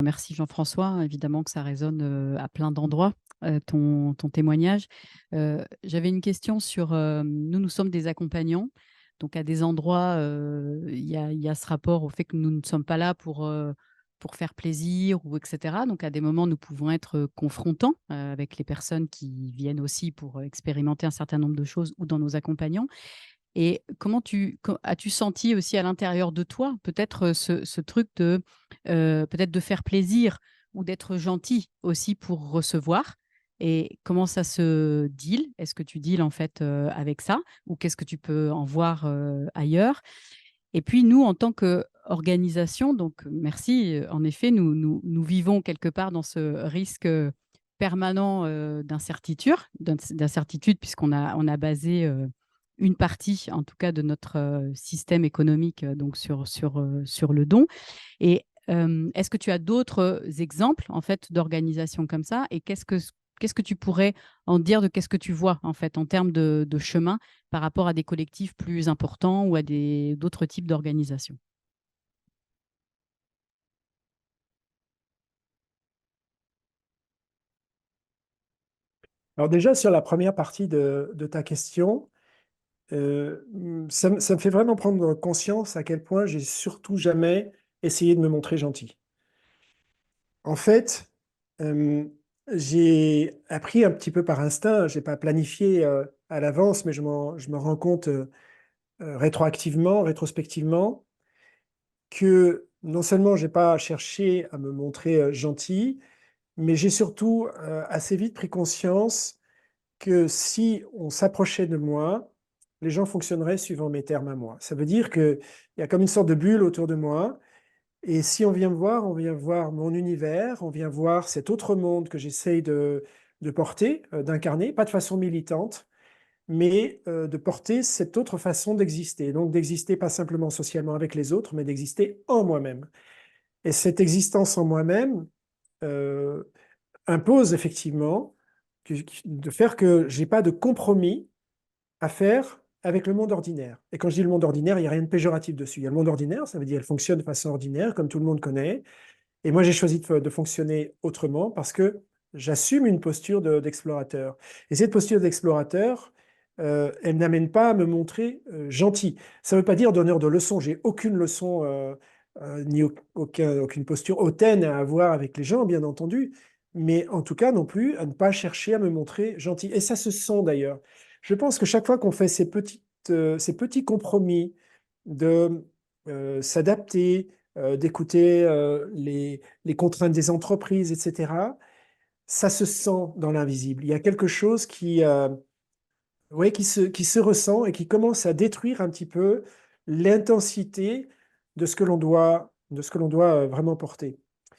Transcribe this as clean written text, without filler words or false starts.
Merci Jean-François, évidemment que ça résonne à plein d'endroits, ton témoignage. J'avais une question sur, nous sommes des accompagnants, donc à des endroits, il y a ce rapport au fait que nous ne sommes pas là pour faire plaisir ou etc. Donc à des moments, nous pouvons être confrontants avec les personnes qui viennent aussi pour expérimenter un certain nombre de choses ou dans nos accompagnants. Et comment as-tu senti aussi à l'intérieur de toi peut-être ce truc de peut-être de faire plaisir ou d'être gentil aussi pour recevoir? Et comment ça se deal? Est-ce que tu deals en fait avec ça? Ou qu'est-ce que tu peux en voir ailleurs? Et puis nous, en tant qu'organisation, donc merci, en effet, nous vivons quelque part dans ce risque permanent d'incertitude, puisqu'on a basé une partie, en tout cas, de notre système économique donc sur le don. Et est-ce que tu as d'autres exemples en fait d'organisation comme ça? Et qu'est-ce que tu pourrais en dire de qu'est-ce que tu vois en fait en termes de chemin par rapport à des collectifs plus importants ou à d'autres types d'organisations? Alors déjà, sur la première partie de ta question, ça me fait vraiment prendre conscience à quel point j'ai surtout jamais essayé de me montrer gentil. En fait, euh, j'ai appris un petit peu par instinct, j'ai pas planifié à l'avance, mais je me rends compte rétroactivement, rétrospectivement, que non seulement j'ai pas cherché à me montrer gentil, mais j'ai surtout assez vite pris conscience que si on s'approchait de moi, les gens fonctionneraient suivant mes termes à moi. Ça veut dire qu'il y a comme une sorte de bulle autour de moi. Et si on vient me voir, on vient voir mon univers, on vient voir cet autre monde que j'essaye de porter, d'incarner, pas de façon militante, mais de porter cette autre façon d'exister. Donc d'exister pas simplement socialement avec les autres, mais d'exister en moi-même. Et cette existence en moi-même euh, impose effectivement de faire que j'ai pas de compromis à faire avec le monde ordinaire. Et quand je dis le monde ordinaire, il n'y a rien de péjoratif dessus. Il y a le monde ordinaire, ça veut dire qu'elle fonctionne de façon ordinaire, comme tout le monde connaît. Et moi, j'ai choisi de fonctionner autrement parce que j'assume une posture d'explorateur. Et cette posture d'explorateur, elle n'amène pas à me montrer gentil. Ça ne veut pas dire donneur de leçons. J'ai aucune leçon ni aucune posture hautaine à avoir avec les gens, bien entendu. Mais en tout cas, non plus, à ne pas chercher à me montrer gentil. Et ça se sent d'ailleurs. Je pense que chaque fois qu'on fait ces petits compromis de s'adapter, d'écouter les contraintes des entreprises, etc., ça se sent dans l'invisible. Il y a quelque chose ouais, qui se ressent et qui commence à détruire un petit peu l'intensité de ce que l'on doit vraiment porter.